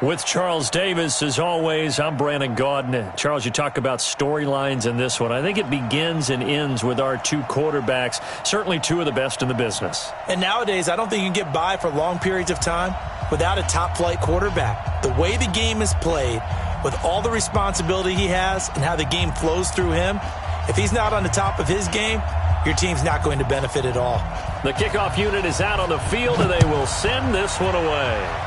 With Charles Davis, as always, I'm Brandon Gaudin. Charles, you talk about storylines in this one. I think it begins and ends with our two quarterbacks, certainly two of the best in the business. And nowadays, I don't think you can get by for long periods of time without a top-flight quarterback. The way the game is played, with all the responsibility he has and how the game flows through him, if he's not on the top of his game, your team's not going to benefit at all. The kickoff unit is out on the field, and they will send this one away.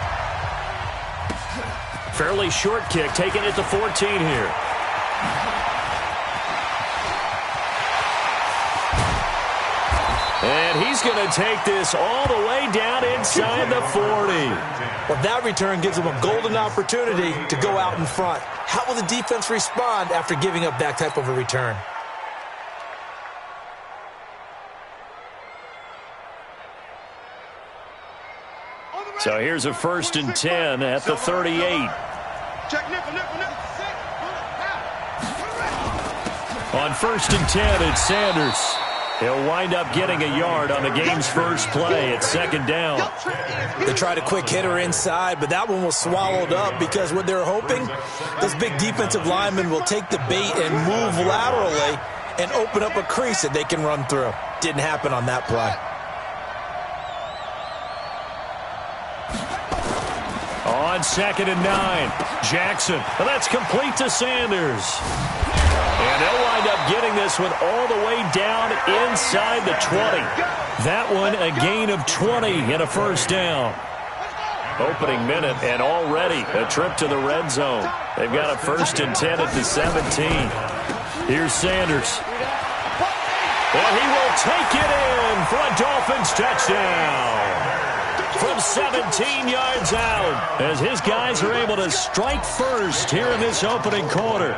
Fairly short kick, taking it to 14 here. And he's going to take this all the way down inside the 40. Well, that return gives him a golden opportunity to go out in front. How will the defense respond after giving up that type of a return? So here's a 1st and 10 at the 38. On 1st and 10, it's Sanders. He'll wind up getting a yard on the game's first play. It's 2nd down. They tried a quick hitter inside, but that one was swallowed up because what they're hoping, those big defensive linemen will take the bait and move laterally and open up a crease that they can run through. Didn't happen on that play. On 2nd and 9, Jackson. And that's complete to Sanders. And they'll wind up getting this one all the way down inside the 20. That one a gain of 20 and a 1st down. Opening minute and already a trip to the red zone. They've got a 1st and 10 at the 17. Here's Sanders. And he will take it in for a Dolphins touchdown. From 17 yards out, as his guys are able to strike first here in this opening quarter.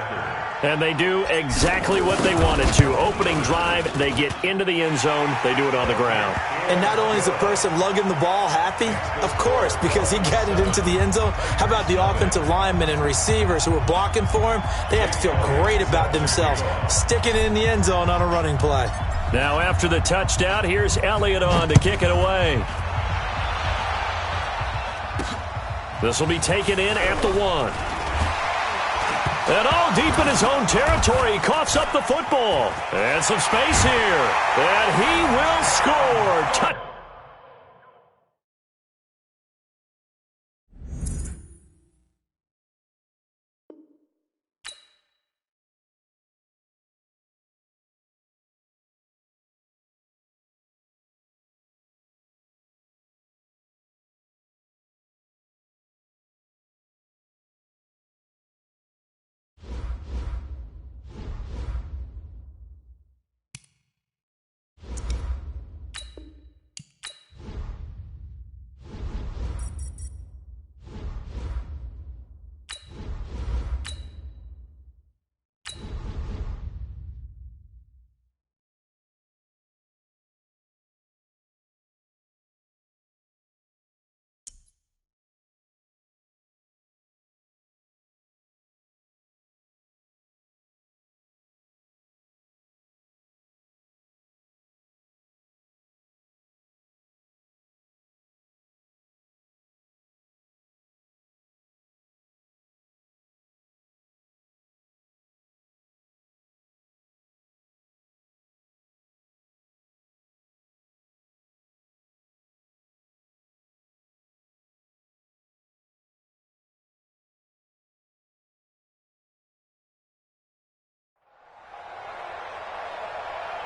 And they do exactly what they wanted to. Opening drive, they get into the end zone. They do it on the ground. And not only is the person lugging the ball happy, of course, because he got it into the end zone. How about the offensive linemen and receivers who are blocking for him? They have to feel great about themselves, sticking it in the end zone on a running play. Now after the touchdown, here's Elliott on to kick it away. This will be taken in at the 1. And all deep in his own territory, he coughs up the football. And some space here. And he will score.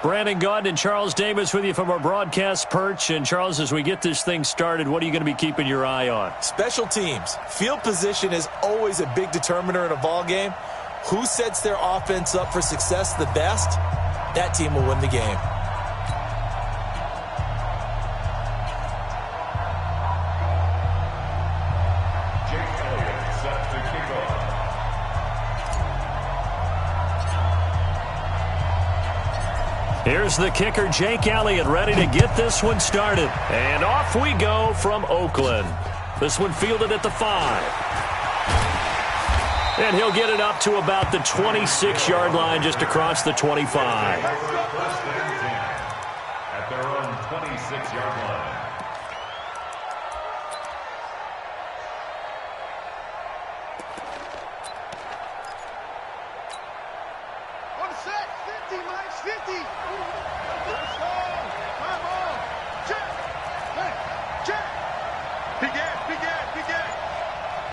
Brandon Gaudin and Charles Davis with you from our broadcast perch. And, Charles, as we get this thing started, what are you going to be keeping your eye on? Special teams. Field position is always a big determiner in a ball game. Who sets their offense up for success the best, that team will win the game. Here's the kicker, Jake Elliott, ready to get this one started. And off we go from Oakland. This one fielded at the 5. And he'll get it up to about the 26-yard line, just across the 25. At their own 26-yard line.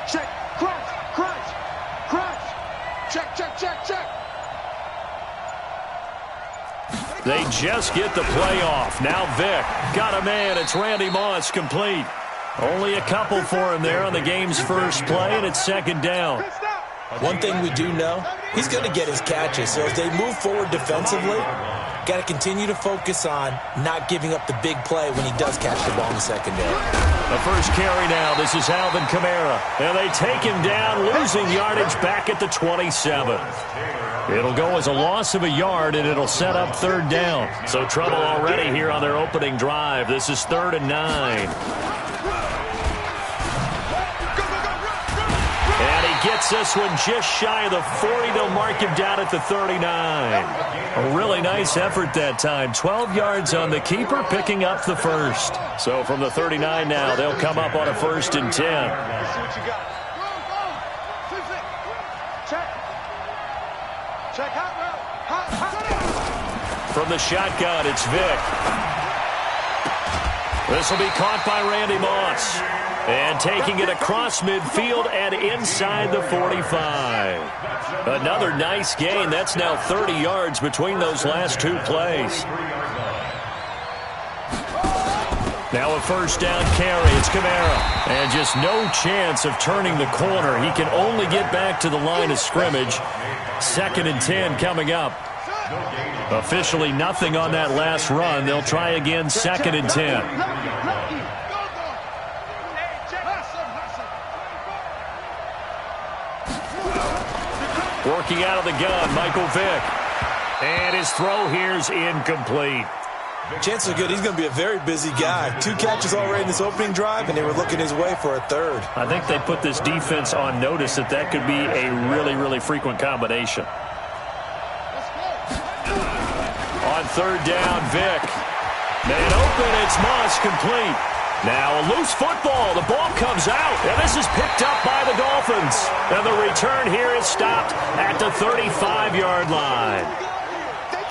Check, crunch, crunch, crunch. Check, check, check, check. They just get the play off. Now Vic got a man. It's Randy Moss complete. Only a couple for him there on the game's first play, and it's second down. One thing we do know, he's going to get his catches. So as they move forward defensively, got to continue to focus on not giving up the big play when he does catch the ball in the secondary. The first carry now. This is Alvin Kamara. And they take him down, losing yardage back at the 27. It'll go as a loss of a yard, and it'll set up third down. So trouble already here on their opening drive. This is 3rd and 9. And he gets this one just shy of the 40. They'll mark him down at the 39. A really nice effort that time. 12 yards on the keeper, picking up the first. So from the 39 now, they'll come up on a 1st and 10. From the shotgun, it's Vic. This will be caught by Randy Moss. And taking it across midfield and inside the 45. Another nice gain. That's now 30 yards between those last two plays. Now a first down carry. It's Kamara. And just no chance of turning the corner. He can only get back to the line of scrimmage. 2nd and 10 coming up. Officially nothing on that last run. They'll try again, 2nd and 10. Working out of the gun, Michael Vick. And his throw here's incomplete. Chances are good he's going to be a very busy guy. 2 catches already in this opening drive, and they were looking his way for a 3rd. I think they put this defense on notice that that could be a really, really frequent combination. On 3rd down, Vic. Man open, it's Moss complete. Now a loose football. The ball comes out, and this is picked up by the Dolphins. And the return here is stopped at the 35-yard line.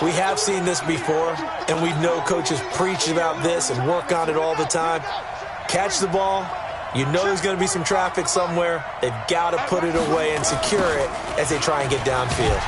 We have seen this before, and we know coaches preach about this and work on it all the time. Catch the ball. You know there's going to be some traffic somewhere. They've got to put it away and secure it as they try and get downfield.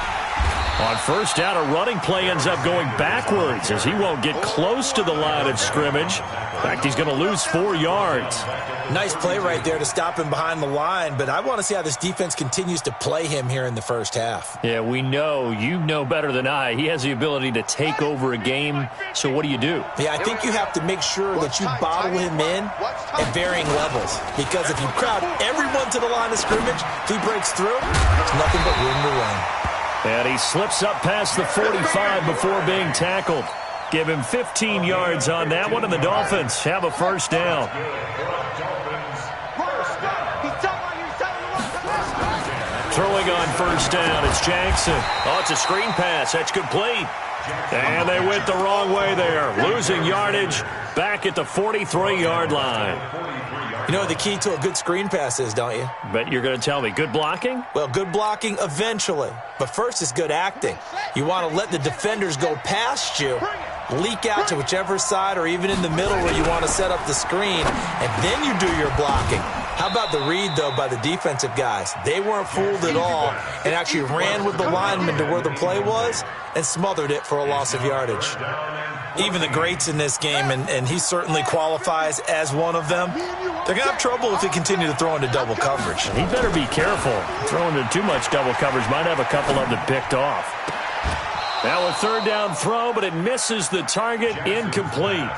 On 1st down, a running play ends up going backwards as he won't get close to the line of scrimmage. In fact, he's going to lose 4 yards. Nice play right there to stop him behind the line, but I want to see how this defense continues to play him here in the first half. Yeah, we know. You know better than I. He has the ability to take over a game, so what do you do? Yeah, I think you have to make sure that you bottle him in at varying levels, because if you crowd everyone to the line of scrimmage, if he breaks through, there's nothing but room to run. And he slips up past the 45 before being tackled. Give him 15 yards on that one, and the Dolphins have a 1st down. Throwing on 1st down, it's Jackson. Oh, it's a screen pass. That's complete. And they went the wrong way there. Losing yardage back at the 43-yard line. You know what the key to a good screen pass is, don't you? But you're going to tell me, good blocking? Well, good blocking eventually. But first is good acting. You want to let the defenders go past you, leak out to whichever side or even in the middle where you want to set up the screen, and then you do your blocking. How about the read, though, by the defensive guys? They weren't fooled at all and actually ran with the lineman to where the play was and smothered it for a loss of yardage. Even the greats in this game, and he certainly qualifies as one of them, they're going to have trouble if they continue to throw into double coverage. He better be careful. Throwing into too much double coverage might have a couple of them picked off. Now a 3rd down throw, but it misses the target, incomplete.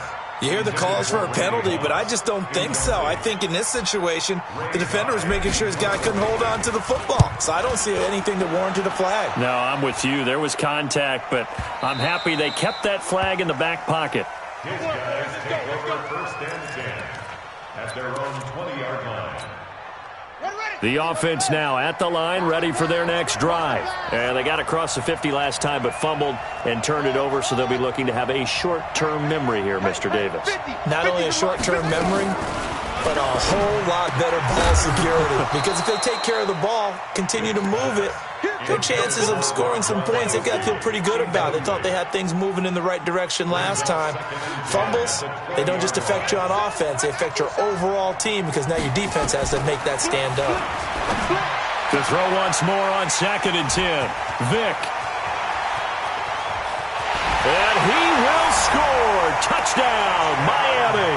You hear the calls for a penalty, but I just don't think so. I think in this situation, the defender was making sure his guy couldn't hold on to the football. So I don't see anything that warranted a flag. No, I'm with you. There was contact, but I'm happy they kept that flag in the back pocket. His guys take over 1st and 10 at their own 20-yard line. The offense now at the line, ready for their next drive. And they got across the 50 last time, but fumbled and turned it over, so they'll be looking to have a short-term memory here, Mr. Davis. Not only a short-term memory, but a whole lot better ball security. Because if they take care of the ball, continue to move it, their chances of scoring some points, they've got to feel pretty good about. They thought they had things moving in the right direction last time. Fumbles, they don't just affect you on offense, they affect your overall team because now your defense has to make that stand up. To throw once more on 2nd and 10. Vick. And he will score. Touchdown, Miami.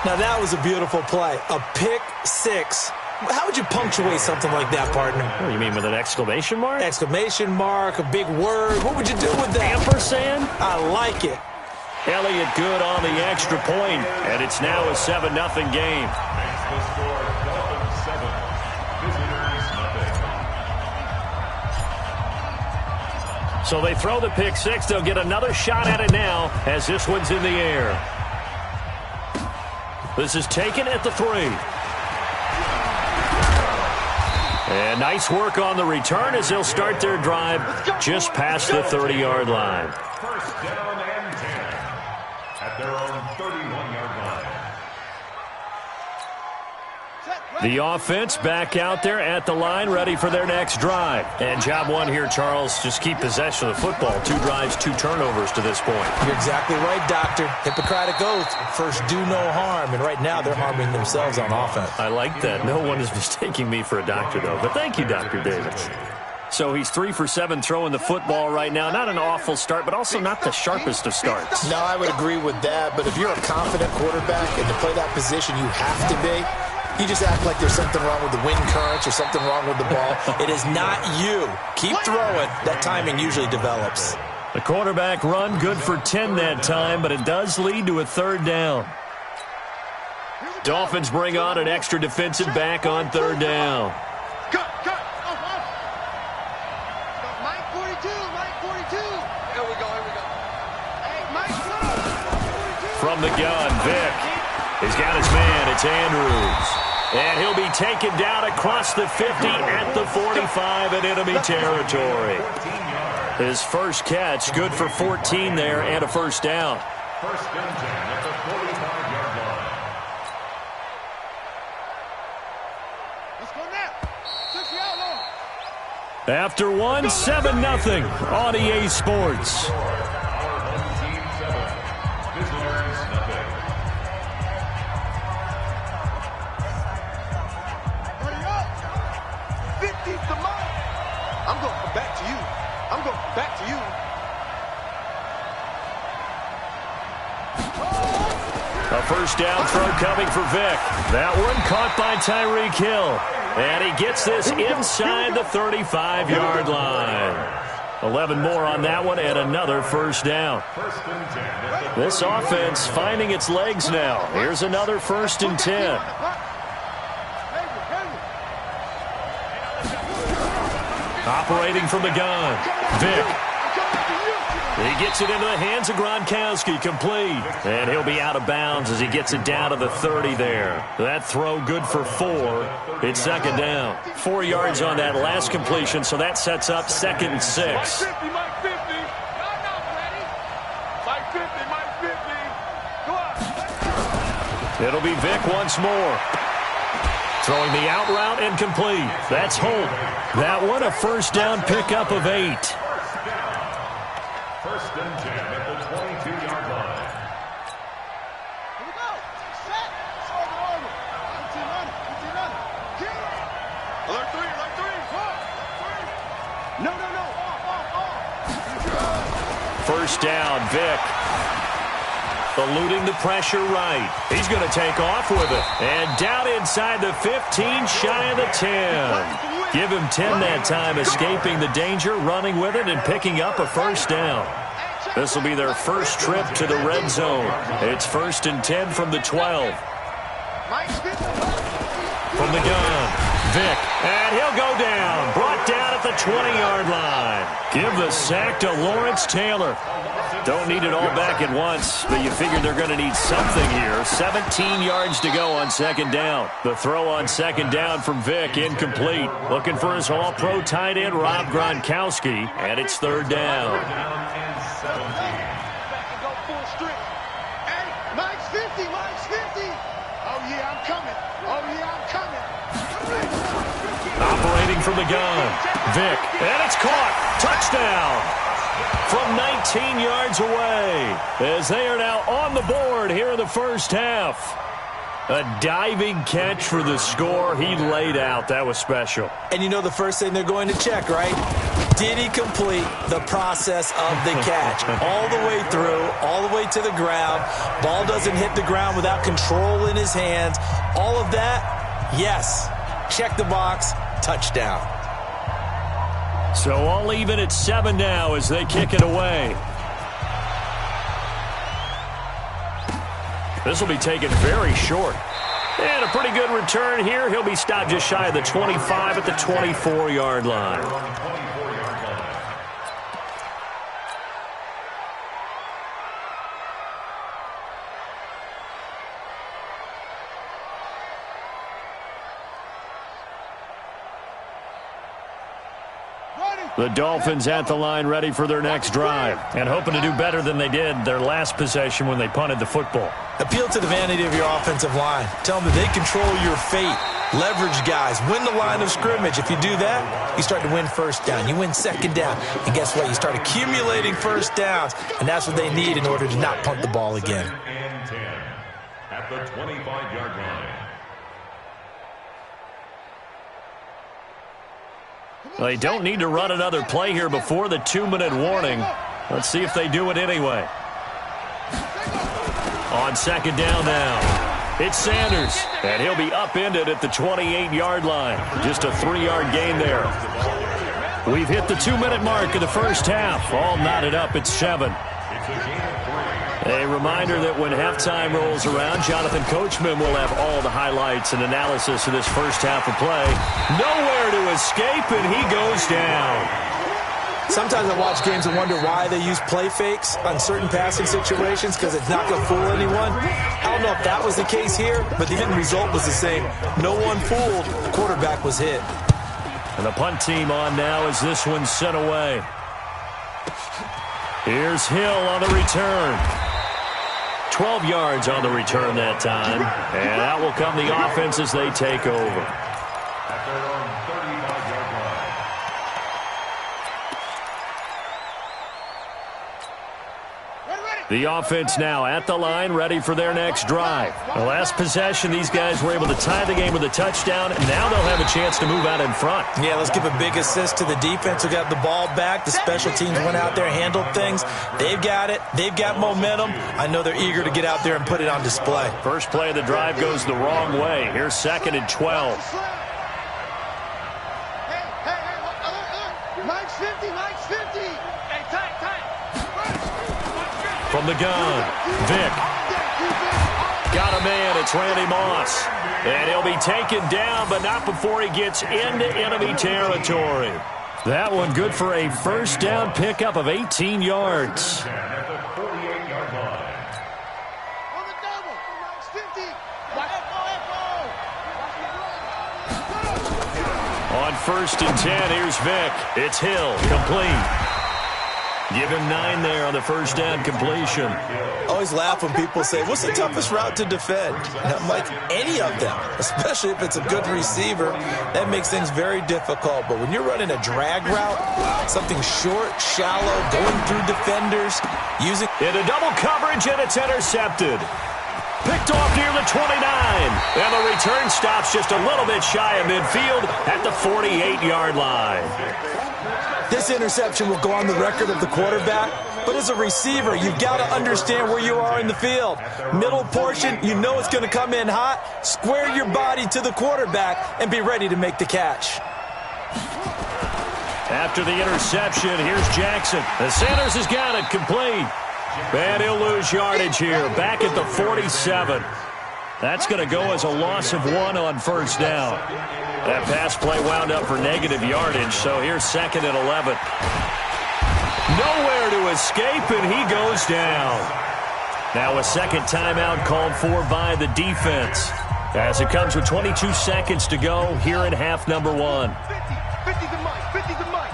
Now that was a beautiful play. A pick six. How would you punctuate something like that, partner? What do you mean, with an exclamation mark? Exclamation mark, a big word. What would you do with that? Ampersand? I like it. Elliott good on the extra point, and it's now a 7-0 game. Makes the score Dolphins 7, visitors nothing. So they throw the pick six. They'll get another shot at it now as this one's in the air. This is taken at the 3. And nice work on the return as they'll start their drive just past the 30-yard line. First down and 10 at their own 31-yard line. The offense back out there at the line, ready for their next drive. And job one here, Charles, just keep possession of the football. 2 drives, 2 turnovers to this point. You're exactly right, Doctor. Hippocratic oath. First, do no harm. And right now, they're harming themselves on offense. I like that. No one is mistaking me for a doctor, though. But thank you, Dr. Davis. So he's 3 for 7 throwing the football right now. Not an awful start, but also not the sharpest of starts. No, I would agree with that. But if you're a confident quarterback and to play that position, you have to be. You just act like there's something wrong with the wind currents or something wrong with the ball. It is not you. Keep throwing. That timing usually develops. The quarterback run good for 10 that time, but it does lead to a 3rd down. Dolphins bring on an extra defensive back on 3rd down. Cut. Mike 42. Here we go. Hey, Mike 42. From the gun, Vick. He's got his man. It's Andrews. And he'll be taken down across the 50 at the 45 in enemy territory. His first catch, good for 14 there and a 1st down. First and 10 at the 45-yard line. Let's go now. 6 yard long. After one, 7-0 on EA Sports. Our home team 7, visitors nothing. Hurry up. 50's the mark. I'm going back to you. A 1st down throw coming for Vick. That one caught by Tyreek Hill. And he gets this inside the 35-yard line. 11 more on that one and another 1st down. This offense finding its legs now. Here's another 1st and 10. Operating from the gun. Vick. He gets it into the hands of Gronkowski, complete. And he'll be out of bounds as he gets it down to the 30 there. That throw good for 4. It's 2nd down. 4 yards on that last completion, so that sets up 2nd and 6. It'll be Vick once more. Throwing the out route and complete. That's Holt. That one a 1st down pickup of 8. First and 10 at the 22-yard line. Here we go. Set. Serve it over. 18 running. Alert 3. No. 1st down, Vick. Eluding the pressure right. He's going to take off with it. And down inside the 15, shy of the 10. Give him 10 that time, escaping the danger, running with it, and picking up a 1st down. This will be their first trip to the red zone. It's 1st and 10 from the 12. From the gun, Vick, and he'll go down. Brought down at the 20-yard line. Give the sack to Lawrence Taylor. Don't need it all back at once, but you figure they're going to need something here. 17 yards to go on 2nd down. The throw on 2nd down from Vick, incomplete. Looking for his all-pro tight end, Rob Gronkowski, and it's 3rd down. Mike's 50. Oh, yeah, I'm coming. Operating from the gun. Vick, and it's caught. Touchdown from 19 yards away as they are now on the board here in the first half. A diving catch for the score. He laid out. That was special. And you know the first thing they're going to check, right? Did he complete the process of the catch? All the way through, all the way to the ground. Ball doesn't hit the ground without control in his hands. All of that, yes. Check the box, touchdown. So all even at 7 now as they kick it away. This will be taken very short. And a pretty good return here. He'll be stopped just shy of the 25 at the 24-yard line. The Dolphins at the line ready for their next drive and hoping to do better than they did their last possession when they punted the football. Appeal to the vanity of your offensive line. Tell them that they control your fate. Leverage guys. Win the line of scrimmage. If you do that, you start to win first down. You win second down. And guess what? You start accumulating first downs. And that's what they need in order to not punt the ball again. And 10 at the 25-yard line. They don't need to run another play here before the 2-minute warning. Let's see if they do it anyway. On second down now, it's Sanders, and he'll be upended at the 28-yard line. Just a 3-yard gain there. We've hit the 2-minute mark of the first half. All knotted up at 7. A reminder that when halftime rolls around, Jonathan Coachman will have all the highlights and analysis of this first half of play. Nowhere to escape, and he goes down. Sometimes I watch games and wonder why they use play fakes on certain passing situations because it's not going to fool anyone. I don't know if that was the case here, but the end result was the same. No one fooled. The quarterback was hit. And the punt team on now as this one's sent away. Here's Hill on the return. 12 yards on the return that time. And out will come the offense as they take over. At their own 35-yard line. The offense now at the line, ready for their next drive. The last possession, these guys were able to tie the game with a touchdown, and now they'll have a chance to move out in front. Yeah, let's give a big assist to the defense who got the ball back. The special teams went out there, handled things. They've got it. They've got momentum. I know they're eager to get out there and put it on display. First play of the drive goes the wrong way. Here's 2nd and 12. Mike's 50, Mike's 50. Hey, tight. From the gun, Vick. Got a man, it's Randy Moss. And he'll be taken down, but not before he gets into enemy territory. That one good for a first down pickup of 18 yards. At the 48-yard line. On the double. Mike's 50. On 1st and 10, here's Vick. It's Hill, complete. Give him 9 there on the first down completion. I always laugh when people say, what's the toughest route to defend? And I'm like, any of them, especially if it's a good receiver. That makes things very difficult. But when you're running a drag route, something short, shallow, going through defenders, using... Into double coverage, and it's intercepted. Picked off near the 29. And the return stops just a little bit shy of midfield at the 48-yard line. This interception will go on the record of the quarterback, but as a receiver, you've got to understand where you are in the field. Middle portion, you know it's going to come in hot. Square your body to the quarterback and be ready to make the catch. After the interception, here's Jackson. And Sanders has got it complete. And he'll lose yardage here, back at the 47. That's going to go as a loss of 1 on first down. That pass play wound up for negative yardage, so here's 2nd and 11. Nowhere to escape, and he goes down. Now a second timeout called for by the defense, as it comes with 22 seconds to go here in half number 1. 50 to Mike, 50 to Mike.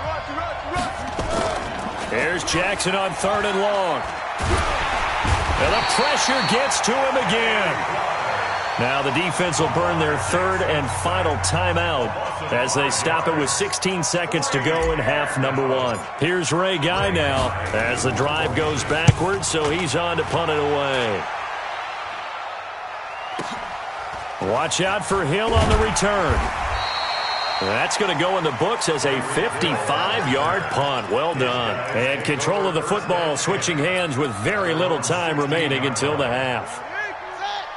Rush. Here's Jackson on 3rd and long. And the pressure gets to him again. Now the defense will burn their third and final timeout as they stop it with 16 seconds to go in half number one. Here's Ray Guy now as the drive goes backwards, so he's on to punt it away. Watch out for Hill on the return. That's going to go in the books as a 55-yard punt. Well done. And control of the football switching hands with very little time remaining until the half.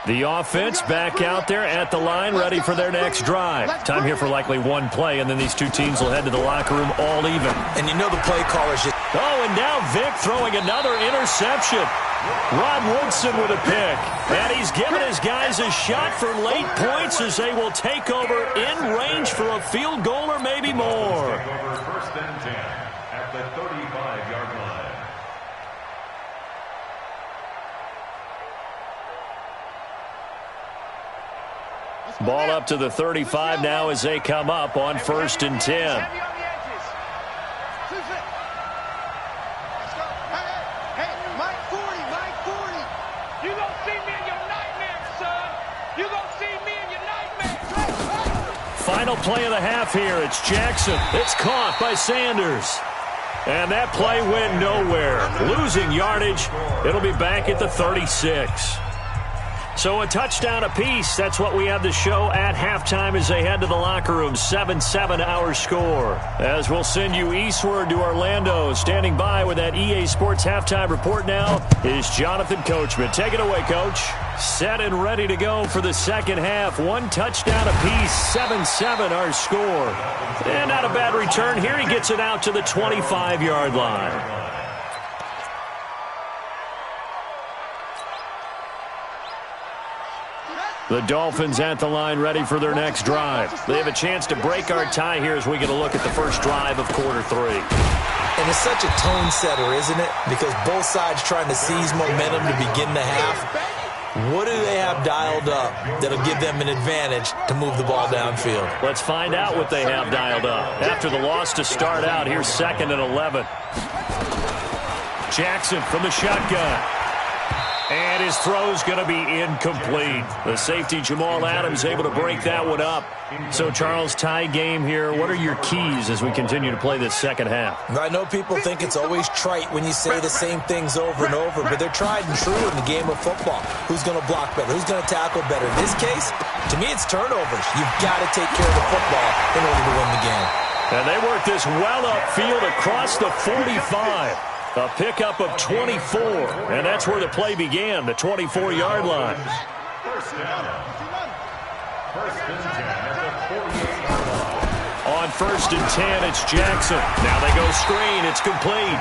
The offense back out there at the line, ready for their next drive. Time here for likely one play, and then these two teams will head to the locker room all even. And you know the play caller's just... Oh, and now Vic throwing another interception. Rod Woodson with a pick. And he's giving his guys a shot for late points as they will take over in range for a field goal or maybe more. First and 10 at the 35-yard line. Ball up to the 35 now as they come up on first and 10. Final play of the half here. It's Jackson. It's caught by Sanders. And that play went nowhere. Losing yardage. It'll be back at the 36. So a touchdown apiece. That's what we have to show at halftime as they head to the locker room. 7-7 our score. As we'll send you eastward to Orlando. Standing by with that EA Sports halftime report now is Jonathan Coachman. Take it away, Coach. Set and ready to go for the second half. One touchdown apiece. 7-7 our score. And not a bad return here. He gets it out to the 25-yard line. The Dolphins at the line ready for their next drive. They have a chance to break our tie here as we get a look at the first drive of quarter three. And it's such a tone setter, isn't it? Because both sides trying to seize momentum to begin the half. What do they have dialed up that'll give them an advantage to move the ball downfield? Let's find out what they have dialed up. After the loss to start out, here's 2nd and 11. Jackson from the shotgun. And his throw's going to be incomplete. The safety, Jamal Adams, able to break that one up. So, Charles, tie game here. What are your keys as we continue to play this second half? I know people think it's always trite when you say the same things over and over, but they're tried and true in the game of football. Who's going to block better? Who's going to tackle better? In this case, to me, it's turnovers. You've got to take care of the football in order to win the game. And they work this well upfield across the 45. A pickup of 24, and that's where the play began, the 24-yard line. First and 10 at the 48-yard line. On first and 10, it's Jackson. Now they go screen. It's complete.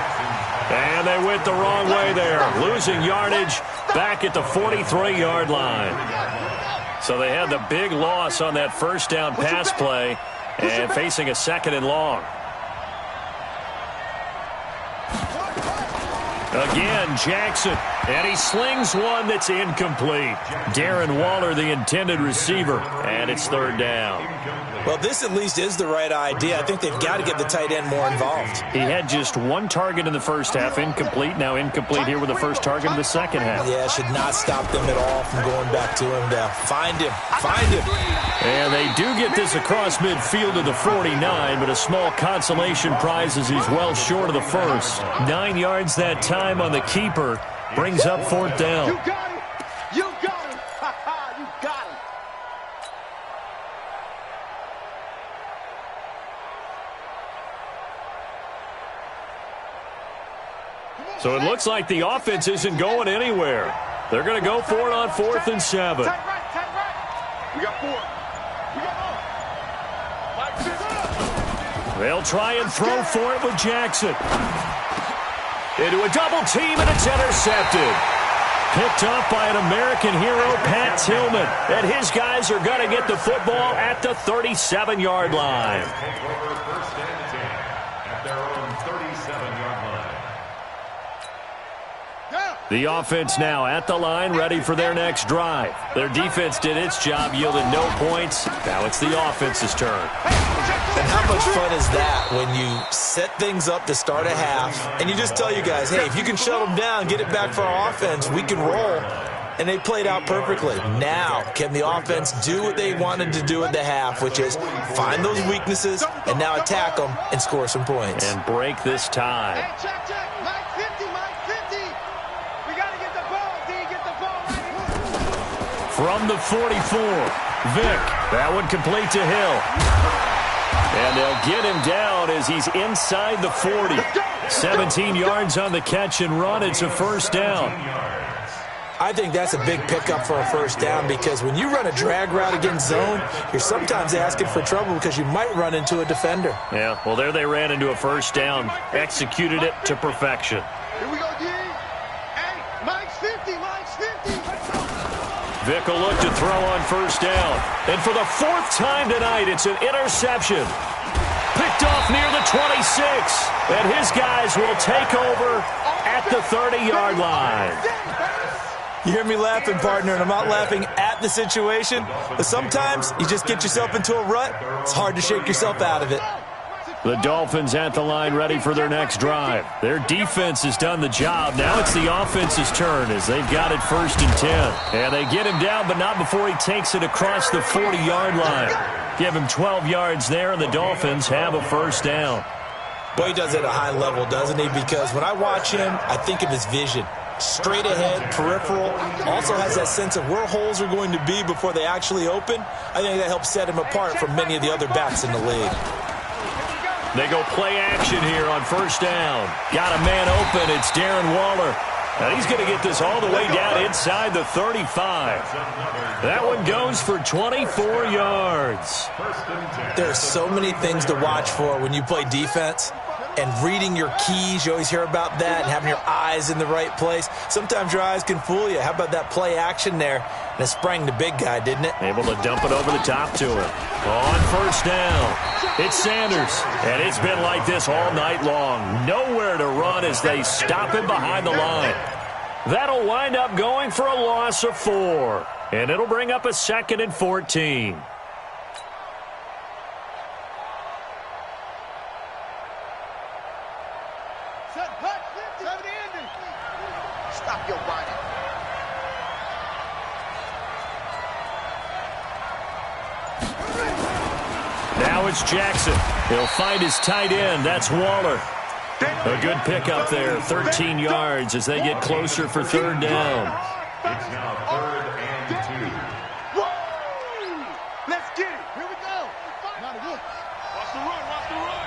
And they went the wrong way there. Losing yardage back at the 43-yard line. So they had the big loss on that first down pass play and facing a 2nd and long. Again, Jackson, and he slings one that's incomplete. Darren Waller, the intended receiver, and it's 3rd down. Well, this at least is the right idea. I think they've got to get the tight end more involved. He had just one target in the first half, incomplete. Now incomplete here with the first target in the second half. Yeah, should not stop them at all from going back to him to find him. Find him. And they do get this across midfield to the 49, but a small consolation prize as he's well short of the first. 9 yards that time on the keeper. Brings up 4th down. You got him. You got him. You got him. So it looks like the offense isn't going anywhere. They're going to go for it on 4th and 7. Tight right. We got 4. We got 4. They'll try and throw for it with Jackson. Into a double team, and it's intercepted. Picked up by an American hero, Pat Tillman. And his guys are going to get the football at the 37-yard line. Take over first and 10 at their own 37-yard line. The offense now at the line, ready for their next drive. Their defense did its job, yielded no points. Now it's the offense's turn. And how much fun is that when you set things up to start a half, and you just tell you guys, hey, if you can shut them down, get it back for our offense, we can roll. and they played out perfectly. Now, can the offense do what they wanted to do at the half, which is find those weaknesses and now attack them and score some points. And break this tie. Hey, check, check. Mike 50, Mike 50. We got to get the ball, D. Get the ball right here. From the 44, Vick. That one complete to Hill. And they'll get him down as he's inside the 40. 17 yards on the catch and run. It's a first down. I think that's a big pickup for a first down because when you run a drag route against zone, you're sometimes asking for trouble because you might run into a defender. Yeah, well, there they ran into a first down. Executed it to perfection. Here we go, D. Hey, Mike's 50, Mike's 50. Vick will look to throw on first down. And for the fourth time tonight, it's an interception. Picked off near the 26. And his guys will take over at the 30-yard line. You hear me laughing, partner, and I'm not laughing at the situation, but sometimes you just get yourself into a rut. It's hard to shake yourself out of it. The Dolphins at the line ready for their next drive. Their defense has done the job. Now it's the offense's turn as they've got it 1st and 10. And they get him down, but not before he takes it across the 40-yard line. Give him 12 yards there, and the Dolphins have a first down. Boy, he does it at a high level, doesn't he? Because when I watch him, I think of his vision. Straight ahead, peripheral, also has that sense of where holes are going to be before they actually open. I think that helps set him apart from many of the other backs in the league. They go play action here on first down. Got a man open. It's Darren Waller. And he's going to get this all the way down inside the 35. That one goes for 24 yards. There are so many things to watch for when you play defense. And reading your keys, you always hear about that, and having your eyes in the right place. Sometimes your eyes can fool you. How about that play action there? And it sprang the big guy, didn't it? Able to dump it over the top to him. On first down, it's Sanders. And it's been like this all night long. Nowhere to run as they stop him behind the line. That'll wind up going for a loss of 4. And it'll bring up a 2nd and 14. Stop your body. Now it's Jackson. He'll find his tight end. That's Waller. A good pickup there, 13 yards as they get closer for 3rd down. It's now 3rd and 2. Woo! Let's get it. Here we go. Not a good. Watch the run. Watch the run.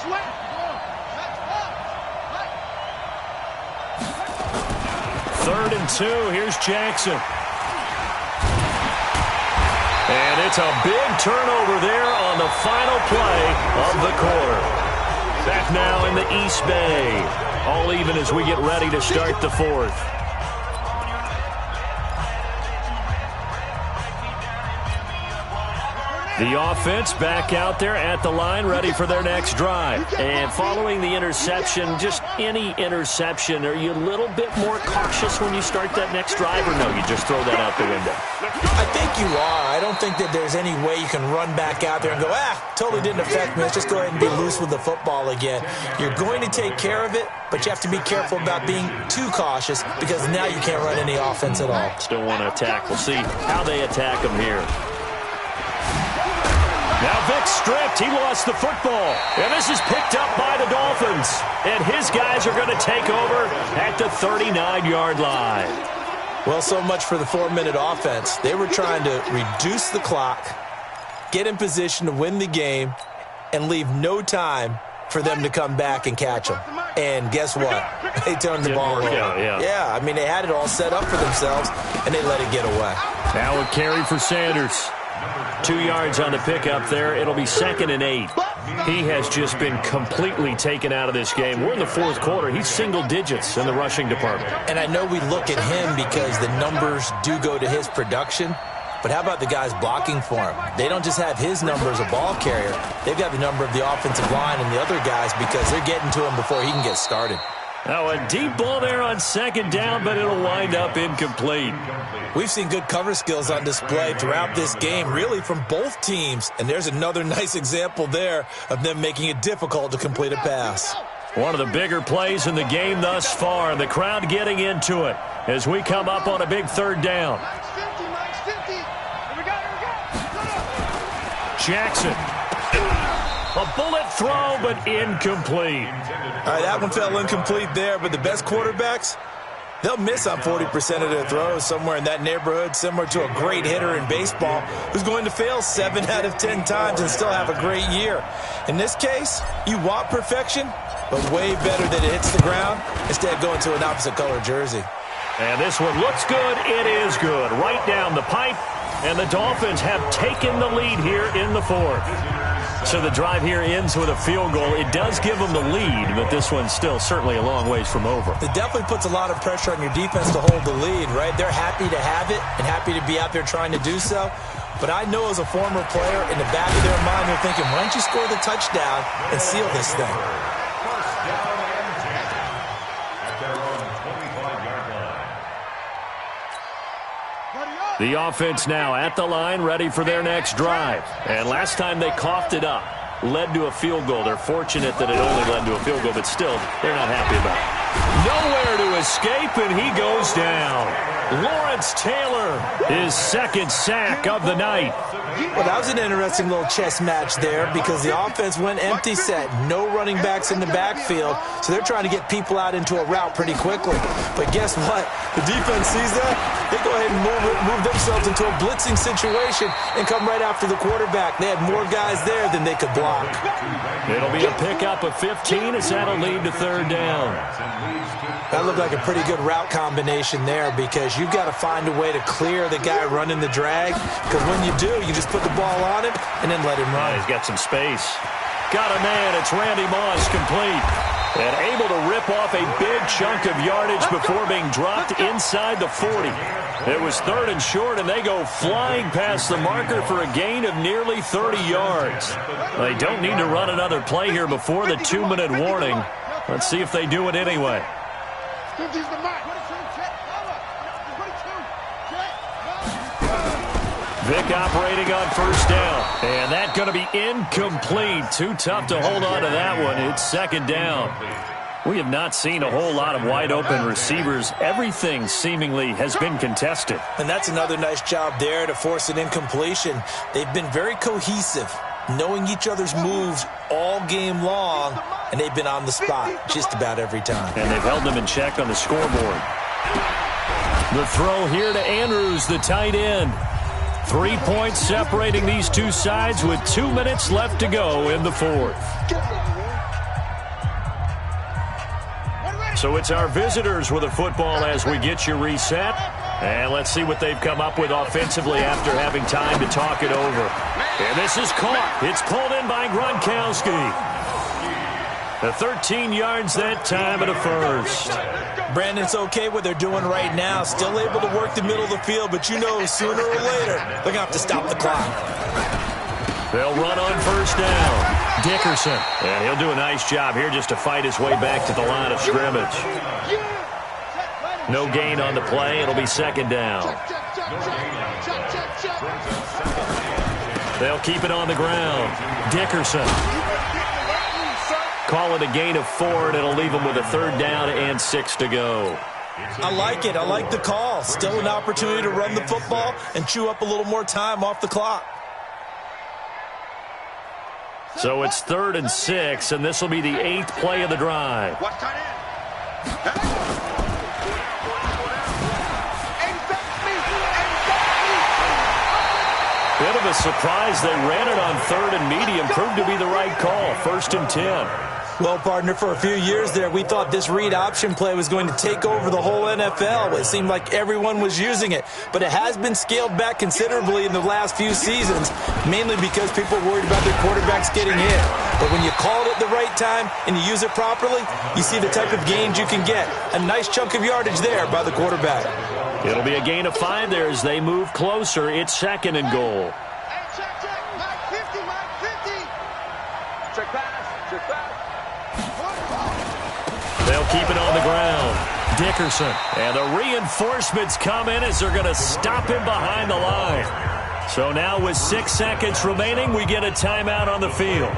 Sweat. 3rd and 2. Here's Jackson. And it's a big turnover there on the final play of the quarter. Back now in the East Bay. All even as we get ready to start the 4th. The offense back out there at the line, ready for their next drive. And following the interception, just any interception, are you a little bit more cautious when you start that next drive, or no, you just throw that out the window? I think you are. I don't think that there's any way you can run back out there and go, totally didn't affect me. Let's just go ahead and be loose with the football again. You're going to take care of it, but you have to be careful about being too cautious because now you can't run any offense at all. Still want to attack. We'll see how they attack them here. Now Vick stripped. He lost the football. And this is picked up by the Dolphins. And his guys are going to take over at the 39-yard line. Well, so much for the 4-minute offense. They were trying to reduce the clock, get in position to win the game, and leave no time for them to come back and catch them. And guess what? They turned the ball over. Yeah, I mean, they had it all set up for themselves, and they let it get away. Now a carry for Sanders. 2 yards on the pickup there. It'll be 2nd and 8. He has just been completely taken out of this game. We're in the 4th quarter. He's single digits in the rushing department. And I know we look at him because the numbers do go to his production. But how about the guys blocking for him? They don't just have his number as a ball carrier. They've got the number of the offensive line and the other guys because they're getting to him before he can get started. Now a deep ball there on 2nd down, but it'll wind up incomplete. We've seen good cover skills on display throughout this game, really from both teams. And there's another nice example there of them making it difficult to complete a pass. One of the bigger plays in the game thus far. The crowd getting into it as we come up on a big third down. Jackson. A bullet throw, but incomplete. All right, that one fell incomplete there, but the best quarterbacks, they'll miss on 40% of their throws, somewhere in that neighborhood, similar to a great hitter in baseball who's going to fail 7 out of 10 times and still have a great year. In this case, you want perfection, but way better that it hits the ground instead of going to an opposite color jersey. And this one looks good. It is good. Right down the pipe. And the Dolphins have taken the lead here in the fourth. So the drive here ends with a field goal. It does give them the lead, but this one's still certainly a long ways from over. It definitely puts a lot of pressure on your defense to hold the lead, right? They're happy to have it and happy to be out there trying to do so. But I know as a former player, in the back of their mind, they're thinking, why don't you score the touchdown and seal this thing? The offense now at the line, ready for their next drive. And last time they coughed it up, led to a field goal. They're fortunate that it only led to a field goal, but still, they're not happy about it. Nowhere to escape, and he goes down. Lawrence Taylor, his second sack of the night. Well, that was an interesting little chess match there because the offense went empty set. No running backs in the backfield, so they're trying to get people out into a route pretty quickly. But guess what? The defense sees that. They go ahead and move themselves into a blitzing situation and come right after the quarterback. They had more guys there than they could block. It'll be a pickup of 15 as that'll lead to third down. That looked like a pretty good route combination there because you've got to find a way to clear the guy running the drag because when you do, you just put the ball on him and then let him run. He's got some space. Got a man. It's Randy Moss, complete. And able to rip off a big chunk of yardage before being dropped inside the 40. It was third and short, and they go flying past the marker for a gain of nearly 30 yards. They don't need to run another play here before the 2-minute warning. Let's see if they do it anyway. Vick operating on first down. And that's going to be incomplete. Too tough to hold on to that one. It's second down. We have not seen a whole lot of wide-open receivers. Everything seemingly has been contested. And that's another nice job there to force an incompletion. They've been very cohesive, knowing each other's moves all game long, and they've been on the spot just about every time. And they've held them in check on the scoreboard. The throw here to Andrews, the tight end. 3 points separating these two sides with 2 minutes left to go in the fourth. So it's our visitors with the football as we get you reset. And let's see what they've come up with offensively after having time to talk it over. And this is caught. It's pulled in by Gronkowski. The 13 yards that time at a first. Brandon, it's okay what they're doing right now. Still able to work the middle of the field, but you know sooner or later they're going to have to stop the clock. They'll run on first down. Dickerson. And he'll do a nice job here just to fight his way back to the line of scrimmage. No gain on the play. It'll be second down. They'll keep it on the ground. Dickerson. Call it a gain of 4, and it'll leave them with a third down and 6 to go. I like it. I like the call. Still an opportunity to run the football and chew up a little more time off the clock. So it's 3rd and 6, and this will be the 8th play of the drive. Bit of a surprise. They ran it on 3rd and medium. Proved to be the right call. 1st and 10. Well, partner, for a few years there, we thought this read option play was going to take over the whole NFL. It seemed like everyone was using it. But it has been scaled back considerably in the last few seasons, mainly because people are worried about their quarterbacks getting hit. But when you call it at the right time and you use it properly, you see the type of gains you can get. A nice chunk of yardage there by the quarterback. It'll be a gain of 5 there as they move closer. It's 2nd and goal. They'll keep it on the ground. Dickerson. And the reinforcements come in as they're going to stop him behind the line. So now with 6 seconds remaining, we get a timeout on the field.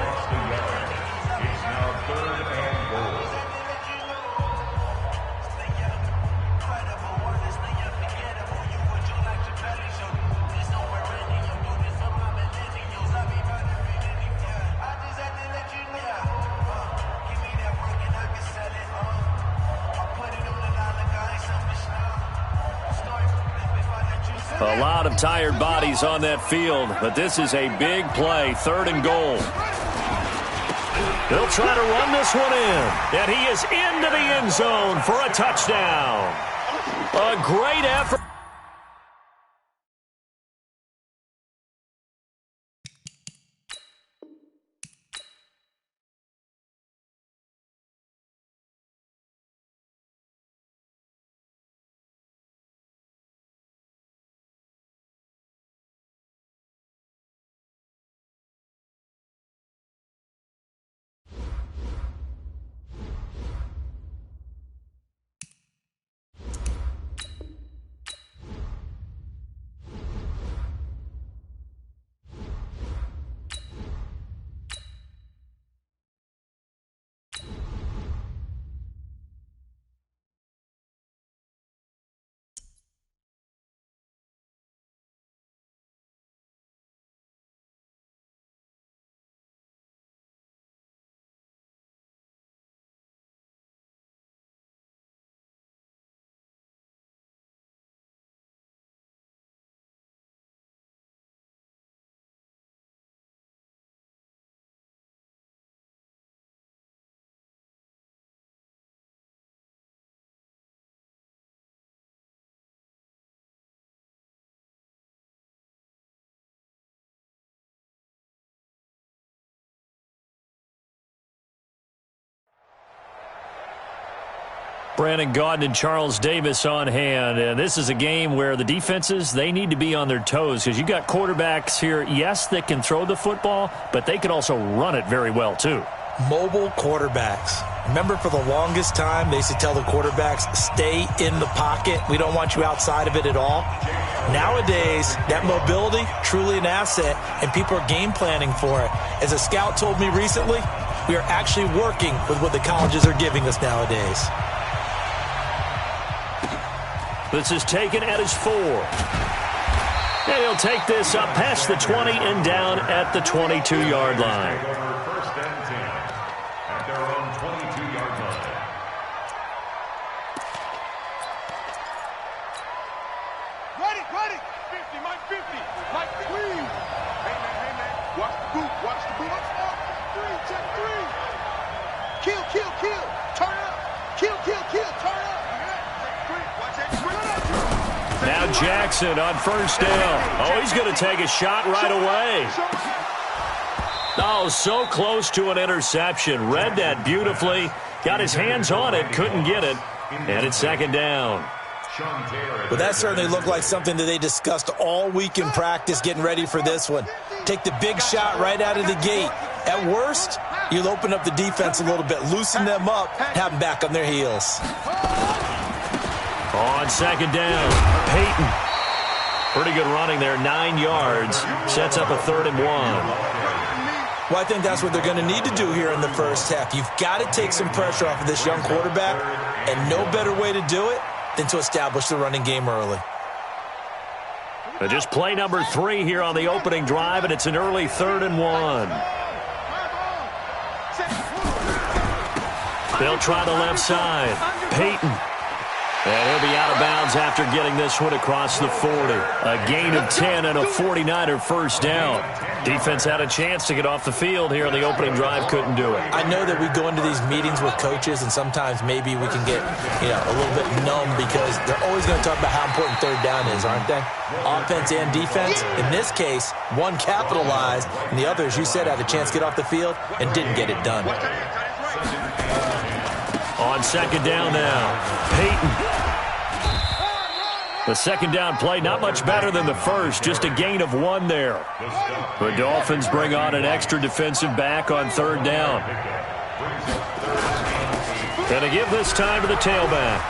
of tired bodies on that field, but this is a big play, 3rd and goal. They'll try to run this one in, and he is into the end zone for a touchdown. A great effort. Brandon Gaudin and Charles Davis on hand. And this is a game where the defenses, they need to be on their toes because you got quarterbacks here, yes, that can throw the football, but they can also run it very well, too. Mobile quarterbacks. Remember, for the longest time, they used to tell the quarterbacks, stay in the pocket. We don't want you outside of it at all. Nowadays, that mobility, truly an asset, and people are game planning for it. As a scout told me recently, we are actually working with what the colleges are giving us nowadays. This is taken at his 4. And he'll take this up past the 20 and down at the 22-yard line. First and 10 at their own 22-yard line. Ready, ready. 50, Mike 50. Mike, please. Hey, man. Watch the boot, watch the boot. Check 3. Kill, kill, kill. Turn up. Kill, kill, kill. Turn up. Now Jackson on first down. Oh, he's going to take a shot right away. Oh, so close to an interception. Read that beautifully. Got his hands on it, couldn't get it. And it's 2nd down. Well, that certainly looked like something that they discussed all week in practice getting ready for this one. Take the big shot right out of the gate. At worst, you'll open up the defense a little bit, loosen them up, have them back on their heels. On 2nd down, Peyton. Pretty good running there, 9 yards. Sets up a 3rd and 1. Well, I think that's what they're going to need to do here in the first half. You've got to take some pressure off of this young quarterback, and no better way to do it than to establish the running game early. Just play number 3 here on the opening drive, and it's an early 3rd and 1. They'll try the left side. Peyton. And he'll be out of bounds after getting this one across the 40. A gain of 10 and a 49er first down. Defense had a chance to get off the field here on the opening drive, couldn't do it. I know that we go into these meetings with coaches, and sometimes maybe we can get a little bit numb because they're always going to talk about how important 3rd down is, aren't they? Offense and defense. In this case, one capitalized, and the other, as you said, had a chance to get off the field and didn't get it done. On 2nd down now, Peyton. The 2nd down play, not much better than the first, just a gain of 1 there. The Dolphins bring on an extra defensive back on 3rd down. And they give this time to the tailback.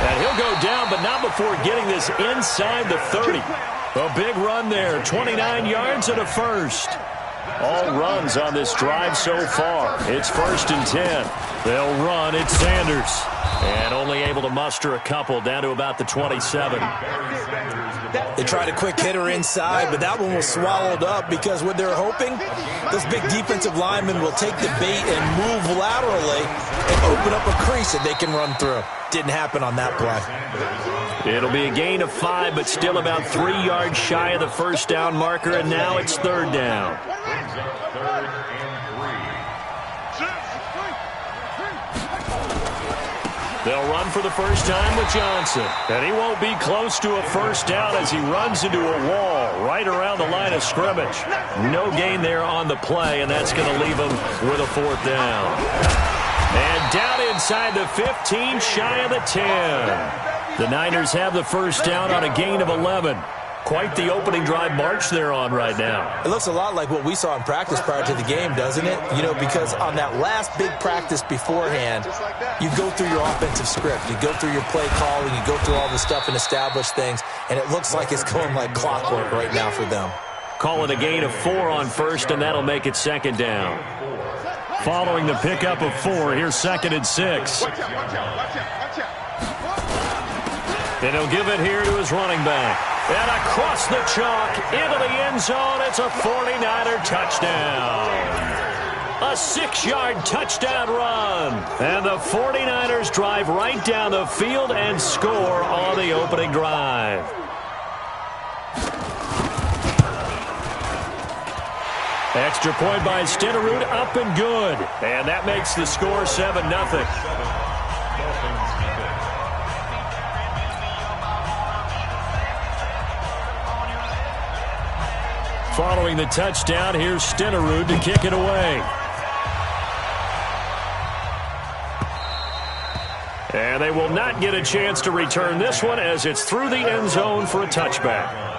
And he'll go down, but not before getting this inside the 30. A big run there, 29 yards and a first. All runs on this drive so far. It's 1st and 10. They'll run. It's Sanders. And only able to muster a couple down to about the 27. They tried a quick hitter inside, but that one was swallowed up because what they're hoping, those big defensive linemen will take the bait and move laterally and open up a crease that they can run through. Didn't happen on that play. It'll be a gain of 5, but still about 3 yards shy of the first down marker, and now it's third down. They'll run for the first time with Johnson. And he won't be close to a first down as he runs into a wall right around the line of scrimmage. No gain there on the play, and that's going to leave him with a fourth down. And down inside the 15, shy of the 10. The Niners have the first down on a gain of 11. Quite the opening drive march they're on right now. It looks a lot like what we saw in practice prior to the game, doesn't it? You know, because on that last big practice beforehand, you go through your offensive script. You go through your play calling. You go through all the stuff and establish things. And it looks like it's going like clockwork right now for them. Call it a gain of 4 on first, and that'll make it second down. Following the pickup of 4, here's 2nd and 6. And he'll give it here to his running back. And across the chalk, into the end zone, it's a 49er touchdown. A 6-yard touchdown run. And the 49ers drive right down the field and score on the opening drive. Extra point by Stenerud, up and good. And that makes the score 7-0. Following the touchdown, here's Stenerud to kick it away. And they will not get a chance to return this one as it's through the end zone for a touchback.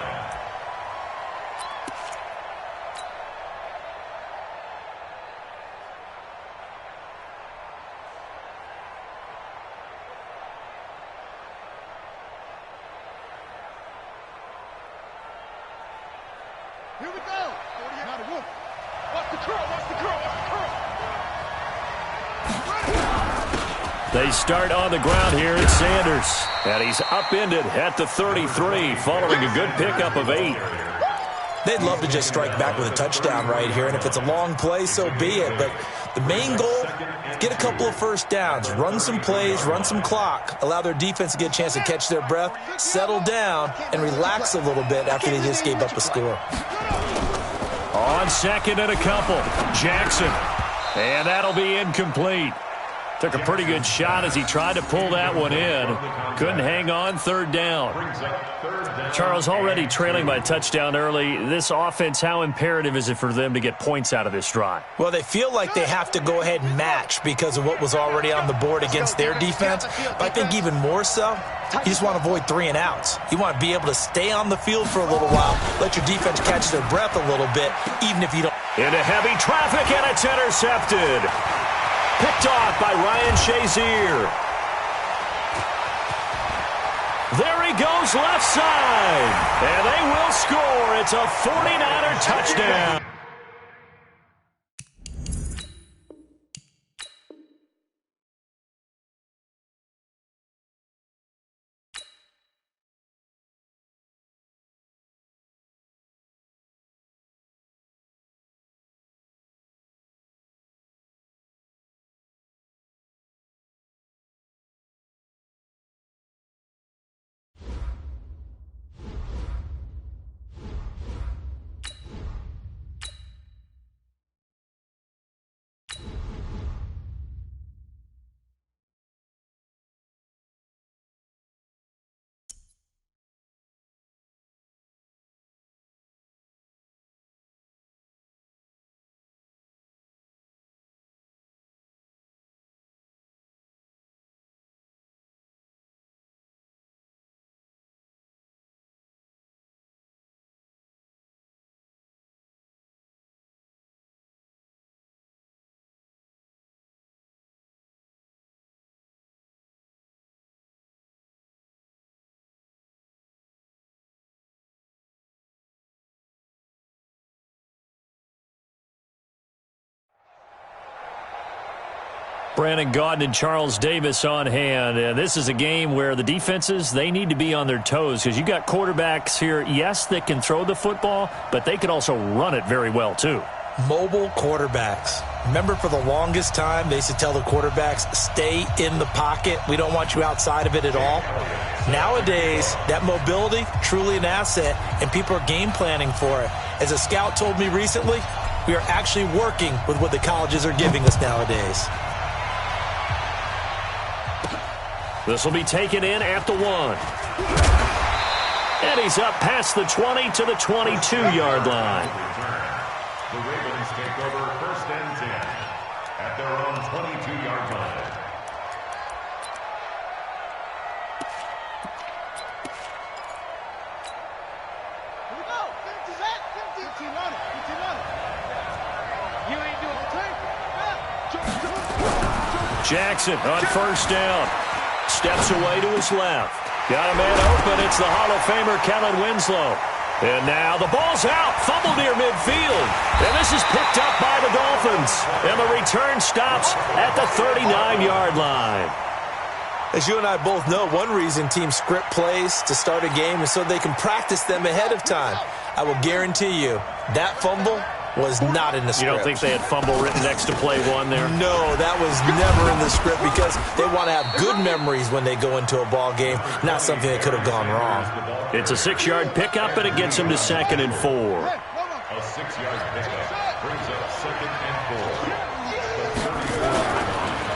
Here we go. Now the wolf. Watch the curl. Watch the curl. Watch the curl. They start on the ground here at Sanders. And he's upended at the 33 following a good pickup of 8. They'd love to just strike back with a touchdown right here, and if it's a long play, so be it. But the main goal, get a couple of first downs, run some plays, run some clock, allow their defense to get a chance to catch their breath, settle down, and relax a little bit after they just gave up a score. On 2nd and a couple, Jackson. And that'll be incomplete. Took a pretty good shot as he tried to pull that one in. Couldn't hang on, 3rd down. Charles, already trailing by a touchdown early. This offense, how imperative is it for them to get points out of this drive? Well, they feel like they have to go ahead and match because of what was already on the board against their defense. But I think even more so, you just want to avoid 3 and outs. You want to be able to stay on the field for a little while, let your defense catch their breath a little bit, even if you don't. Into heavy traffic, and it's intercepted. Picked off by Ryan Shazier. There he goes left side. And they will score. It's a 49er touchdown. Brandon Gaudin and Charles Davis on hand. And this is a game where the defenses, they need to be on their toes because you got quarterbacks here, yes, that can throw the football, but they can also run it very well too. Mobile quarterbacks. Remember, for the longest time, they used to tell the quarterbacks, stay in the pocket. We don't want you outside of it at all. Nowadays, that mobility, truly an asset, and people are game planning for it. As a scout told me recently, we are actually working with what the colleges are giving us nowadays. This will be taken in at the 1. And he's up past the 20 to the 22-yard line. The Ravens take over 1st and 10 at their own 22-yard line. Here we go. 15 on it. You ain't doing the Jackson on 1st down. Steps away to his left. Got a man open. It's the Hall of Famer Kellen Winslow. And now the ball's out. Fumble near midfield. And this is picked up by the Dolphins. And the return stops at the 39-yard line. As you and I both know, one reason teams script plays to start a game is so they can practice them ahead of time. I will guarantee you that fumble was not in the script. You don't think they had fumble written next to play 1 there? No, that was never in the script because they want to have good memories when they go into a ball game, not something that could have gone wrong. It's a 6-yard pickup, and it gets them to 2nd and 4. A 6-yard pickup brings up 2nd and 4.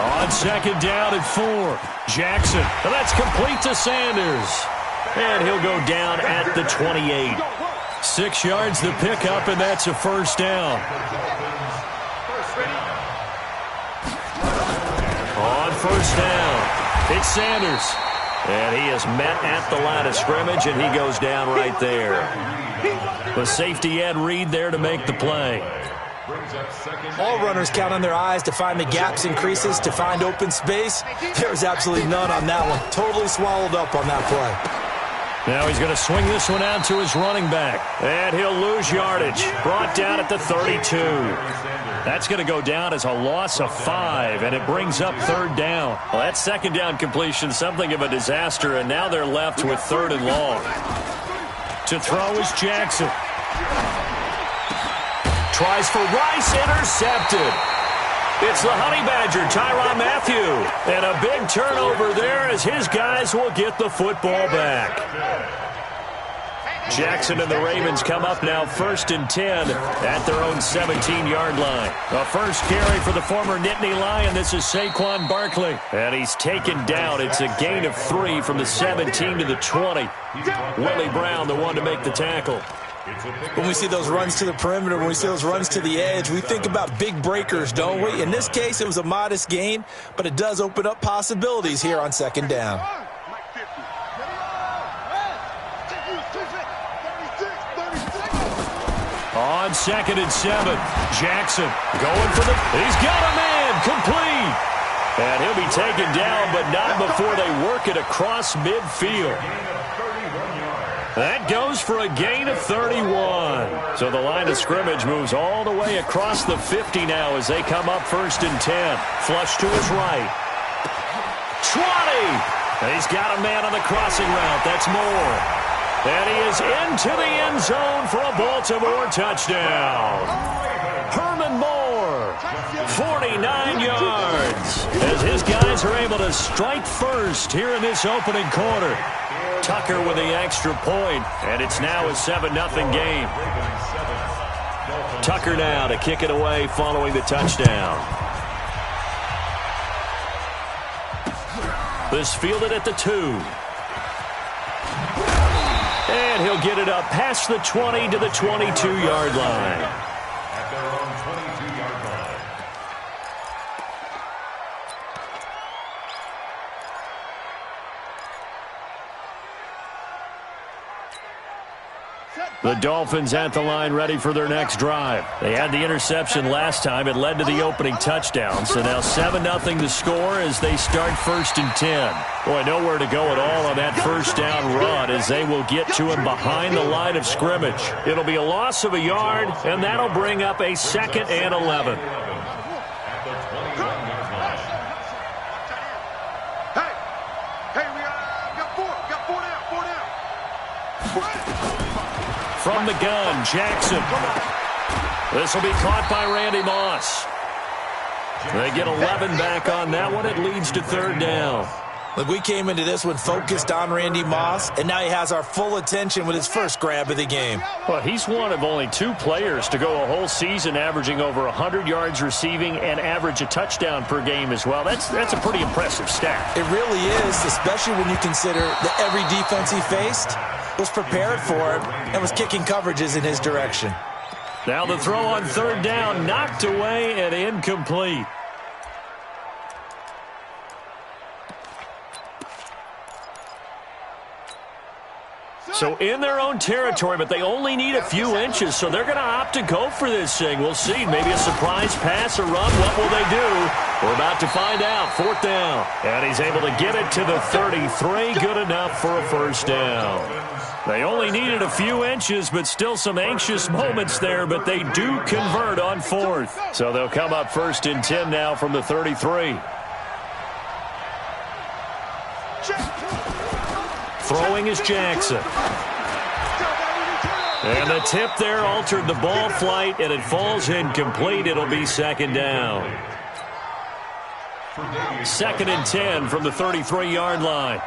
On 2nd down and 4, Jackson. And that's complete to Sanders. And he'll go down at the 28. 6 yards the pickup, and that's a 1st down. On 1st down, it's Sanders. And he is met at the line of scrimmage, and he goes down right there. The safety Ed Reed there to make the play. All runners count on their eyes to find the gaps and creases, to find open space. There's absolutely none on that one. Totally swallowed up on that play. Now he's going to swing this one out to his running back. And he'll lose yardage. Brought down at the 32. That's going to go down as a loss of 5, and it brings up 3rd down. Well, that 2nd down completion, something of a disaster, and now they're left with 3rd and long. To throw is Jackson. Tries for Rice, intercepted. It's the Honey Badger, Tyrann Mathieu. And a big turnover there as his guys will get the football back. Jackson and the Ravens come up now 1st and 10 at their own 17-yard line. The first carry for the former Nittany Lion. This is Saquon Barkley. And he's taken down. It's a gain of 3 from the 17 to the 20. Willie Brown, the one to make the tackle. When we see those runs to the perimeter, when we see those runs to the edge, we think about big breakers, don't we? In this case, it was a modest gain, but it does open up possibilities here on 2nd down. On 2nd and 7, Jackson going for he's got a man, complete. And he'll be taken down, but not before they work it across midfield. That goes for a gain of 31. So the line of scrimmage moves all the way across the 50 now as they come up 1st and 10. Flush to his right. 20. And he's got a man on the crossing route. That's Moore. And he is into the end zone for a Baltimore touchdown. Herman Moore, 49 yards, as his guys are able to strike first here in this opening quarter. Tucker with the extra point, and it's now a 7-0 game. Tucker now to kick it away following the touchdown. This fielded at the 2. And he'll get it up past the 20 to the 22-yard line. At their own 22-yard line. The Dolphins at the line ready for their next drive. They had the interception last time. It led to the opening touchdown. So now 7-0 to score as they start 1st and 10. Boy, nowhere to go at all on that 1st down run as they will get to him behind the line of scrimmage. It'll be a loss of a yard, and that'll bring up a 2nd and 11. At the 21-yard line. from the gun. Jackson. This will be caught by Randy Moss. They get 11 back on that one. It leads to third down. Look, we came into this one focused on Randy Moss, and now he has our full attention with his first grab of the game. Well, he's one of only 2 players to go a whole season averaging over 100 yards receiving and average a touchdown per game as well. That's a pretty impressive stat. It really is, especially when you consider that every defense he faced was prepared for him and was kicking coverages in his direction. Now the throw on third down, knocked away and incomplete. So in their own territory, but they only need a few inches, so they're going to opt to go for this thing. We'll see. Maybe a surprise pass or run. What will they do? We're about to find out. Fourth down. And he's able to get it to the 33. Good enough for a first down. They only needed a few inches, but still some anxious moments there, but they do convert on fourth. So they'll come up first and 10 now from the 33. Throwing is Jackson. And the tip there altered the ball flight, and it falls incomplete. It'll be second down. Second and 10 from the 33-yard line.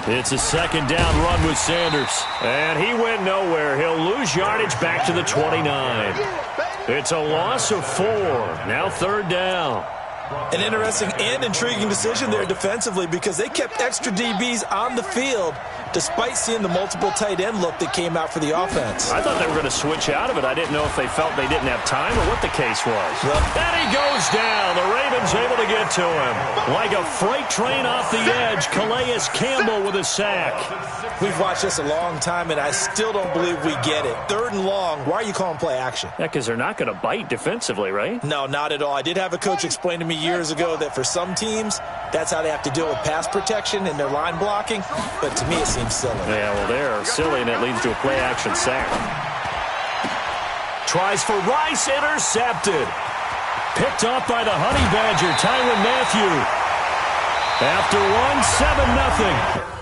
It's a second down run with Sanders. And he went nowhere. He'll lose yardage back to the 29. It's a loss of 4. Now third down. An interesting and intriguing decision there defensively because they kept extra DBs on the field despite seeing the multiple tight end look that came out for the offense. I thought they were going to switch out of it. I didn't know if they felt they didn't have time or what the case was. Well, and he goes down. The Ravens able to get to him. Like a freight train off the edge, Calais Campbell with a sack. We've watched this a long time, and I still don't believe we get it. Third and long, why are you calling play action? Yeah, because they're not going to bite defensively, right? No, not at all. I did have a coach explain to me years ago that for some teams, that's how they have to deal with pass protection and their line blocking, but to me it seems silly. Yeah, well, they're silly, and it leads to a play-action sack. Tries for Rice, intercepted. Picked off by the Honey Badger, Tyrann Mathieu. After one, 7-0.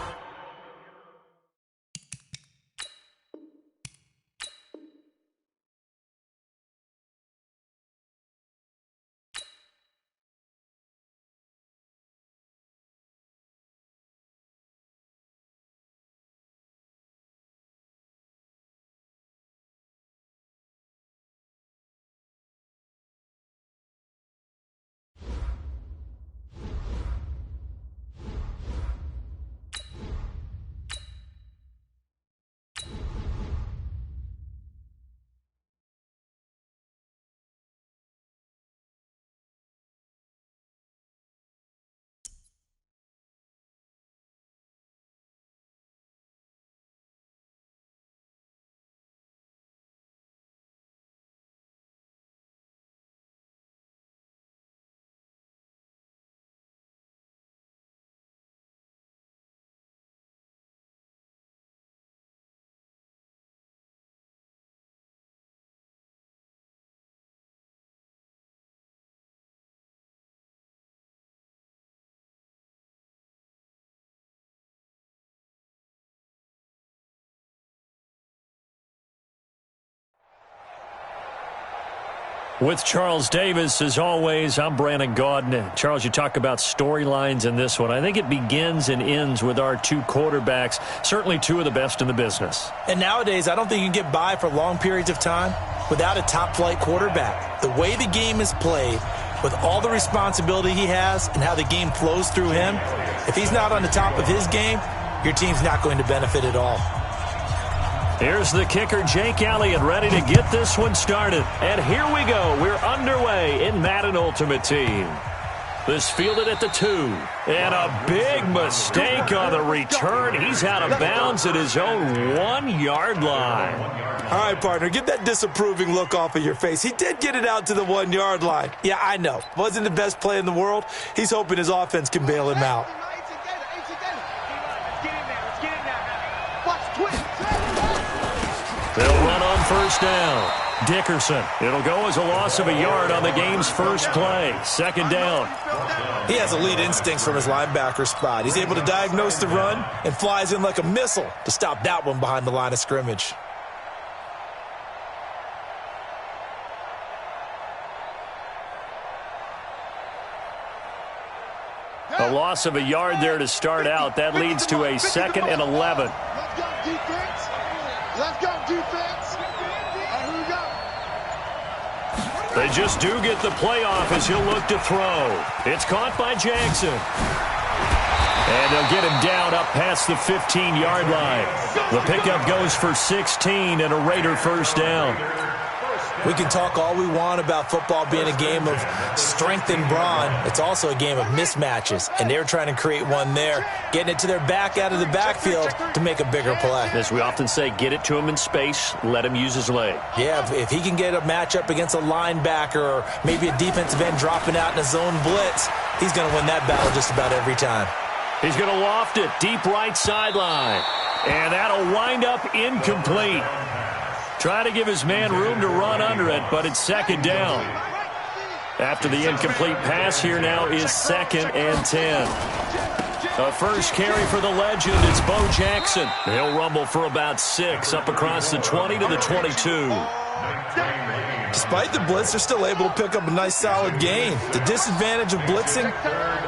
With Charles Davis, as always, I'm Brandon Gaudin. Charles, you talk about storylines in this one. I think it begins and ends with our 2 quarterbacks, certainly 2 of the best in the business. And nowadays, I don't think you can get by for long periods of time without a top-flight quarterback. The way the game is played, with all the responsibility he has and how the game flows through him, if he's not on the top of his game, your team's not going to benefit at all. Here's the kicker, Jake Elliott, ready to get this one started. And here we go. We're underway in Madden Ultimate Team. This fielded at the 2. And a big mistake on the return. He's out of bounds at his own 1-yard line. All right, partner, get that disapproving look off of your face. He did get it out to the 1-yard line. Yeah, I know. Wasn't the best play in the world. He's hoping his offense can bail him out. They'll run on first down. Dickerson. It'll go as a loss of a yard on the game's first play. Second down. He has elite instincts from his linebacker spot. He's able to diagnose the run and flies in like a missile to stop that one behind the line of scrimmage. A loss of a yard there to start out. That leads to a 2nd and 11. Let's go, defense. Let's go, defense. Here we go. They just do get the play off as he'll look to throw. It's caught by Jackson. And they'll get him down up past the 15-yard line. The pickup goes for 16 and a Raider first down. We can talk all we want about football being a game of strength and brawn. It's also a game of mismatches, and they're trying to create one there, getting it to their back out of the backfield to make a bigger play. As we often say, get it to him in space, let him use his leg. Yeah, if he can get a matchup against a linebacker or maybe a defensive end dropping out in a zone blitz, he's going to win that battle just about every time. He's going to loft it deep right sideline, and that'll wind up incomplete. Try to give his man room to run under it, but it's second down. After the incomplete pass, here now is 2nd and 10. A first carry for the legend. It's Bo Jackson. He'll rumble for about 6 up across the 20 to the 22. Despite the blitz, they're still able to pick up a nice solid gain. The disadvantage of blitzing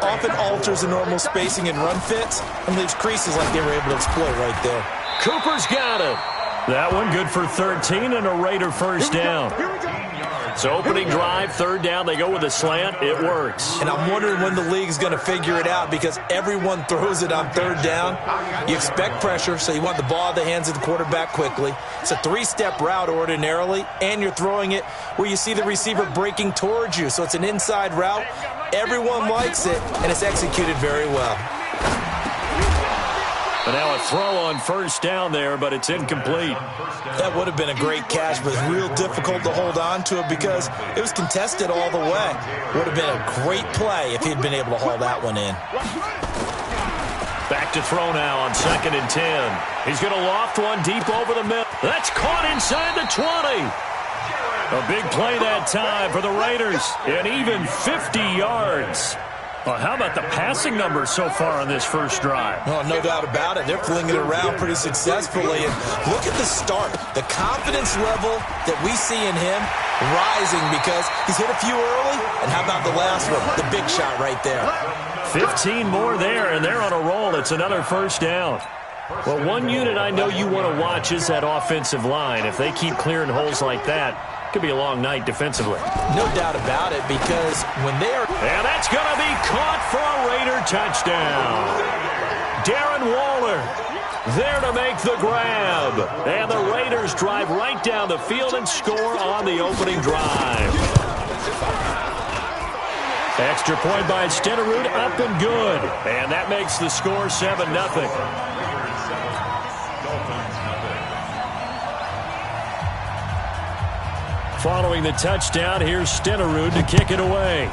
often alters the normal spacing and run fits and leaves creases like they were able to exploit right there. Cooper's got it. That one good for 13 and a Raider first down. So opening drive, third down, they go with a slant. It works. And I'm wondering when the league is going to figure it out because everyone throws it on third down. You expect pressure, so you want the ball in the hands of the quarterback quickly. It's a 3-step route ordinarily, and you're throwing it where you see the receiver breaking towards you. So it's an inside route. Everyone likes it, and it's executed very well. But now a throw on first down there, but it's incomplete. That would have been a great catch, but it's real difficult to hold on to it because it was contested all the way. Would have been a great play if he'd been able to haul that one in. Back to throw now on 2nd and 10. He's going to loft one deep over the middle. That's caught inside the 20. A big play that time for the Raiders. An even 50 yards. Well, how about the passing numbers so far on this first drive? Oh, no doubt about it. They're flinging it around pretty successfully. And look at the start. The confidence level that we see in him rising because he's hit a few early. And how about the last one? The big shot right there. 15 more there, and they're on a roll. It's another first down. Well, one unit I know you want to watch is that offensive line. If they keep clearing holes like that, could be a long night defensively. No doubt about it, because when they're... And that's going to be caught for a Raider touchdown. Darren Waller there to make the grab. And the Raiders drive right down the field and score on the opening drive. Extra point by Stenerud, up and good. And that makes the score 7-0. Following the touchdown, here's Stenerud to kick it away.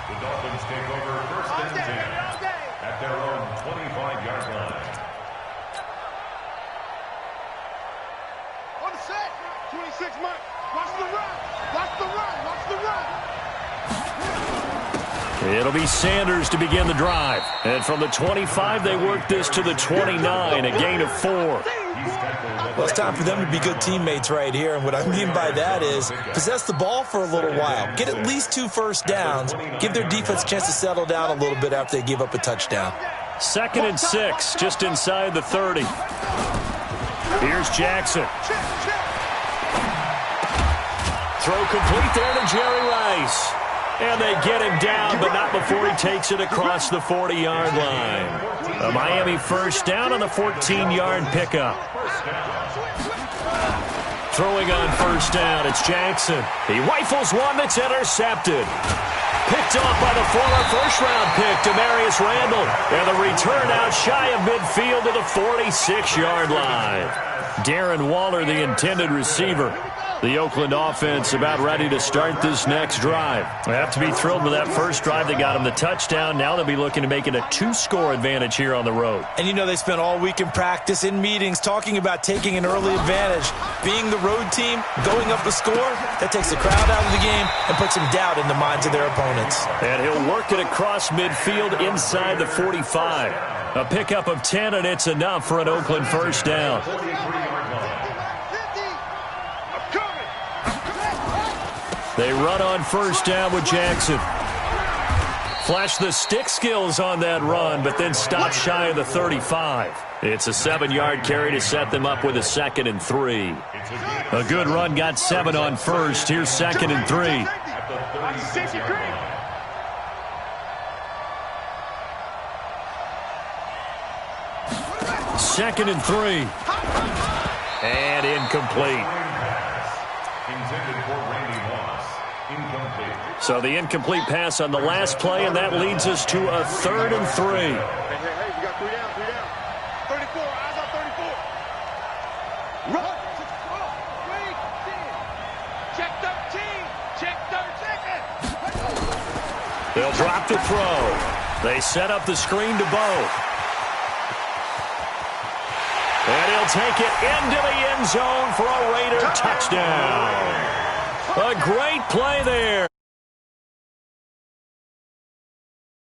The Dolphins take over 1st and 10 at their own 25-yard line. On the set. 26 months. Watch the run. Watch the run. Watch the run. It'll be Sanders to begin the drive. And from the 25, they work this to the 29, a gain of 4. Well, it's time for them to be good teammates right here. And what I mean by that is possess the ball for a little while. Get at least 2 first downs. Give their defense a chance to settle down a little bit after they give up a touchdown. 2nd and 6, just inside the 30. Here's Jackson. Throw complete there to Jerry Rice. And they get him down, but not before he takes it across the 40-yard line. A Miami first down on the 14-yard pickup. Throwing on first down, it's Jackson. He rifles one that's intercepted. Picked off by the former first-round pick, Demarius Randall. And the return out shy of midfield to the 46-yard line. Darren Waller, the intended receiver. The Oakland offense about ready to start this next drive. They have to be thrilled with that first drive that got them the touchdown. Now they'll be looking to make it a 2-score advantage here on the road. And you know they spent all week in practice, in meetings, talking about taking an early advantage. Being the road team, going up a score, that takes the crowd out of the game and puts some doubt in the minds of their opponents. And he'll work it across midfield inside the 45. A pickup of 10, and it's enough for an Oakland first down. They run on first down with Jackson. Flash the stick skills on that run, but then stop shy of the 35. It's a 7-yard carry to set them up with a 2nd and 3. A good run got 7 on first. Here's 2nd and 3. 2nd and 3. And incomplete. So the incomplete pass on the last play, and that leads us to a 3rd and 3. Hey, we got 3 down, 3 down. 34, eyes on 34. Run. Check 13. Check 13. They'll drop to throw. They set up the screen to both. And he'll take it into the end zone for a Raider touchdown. A great play there.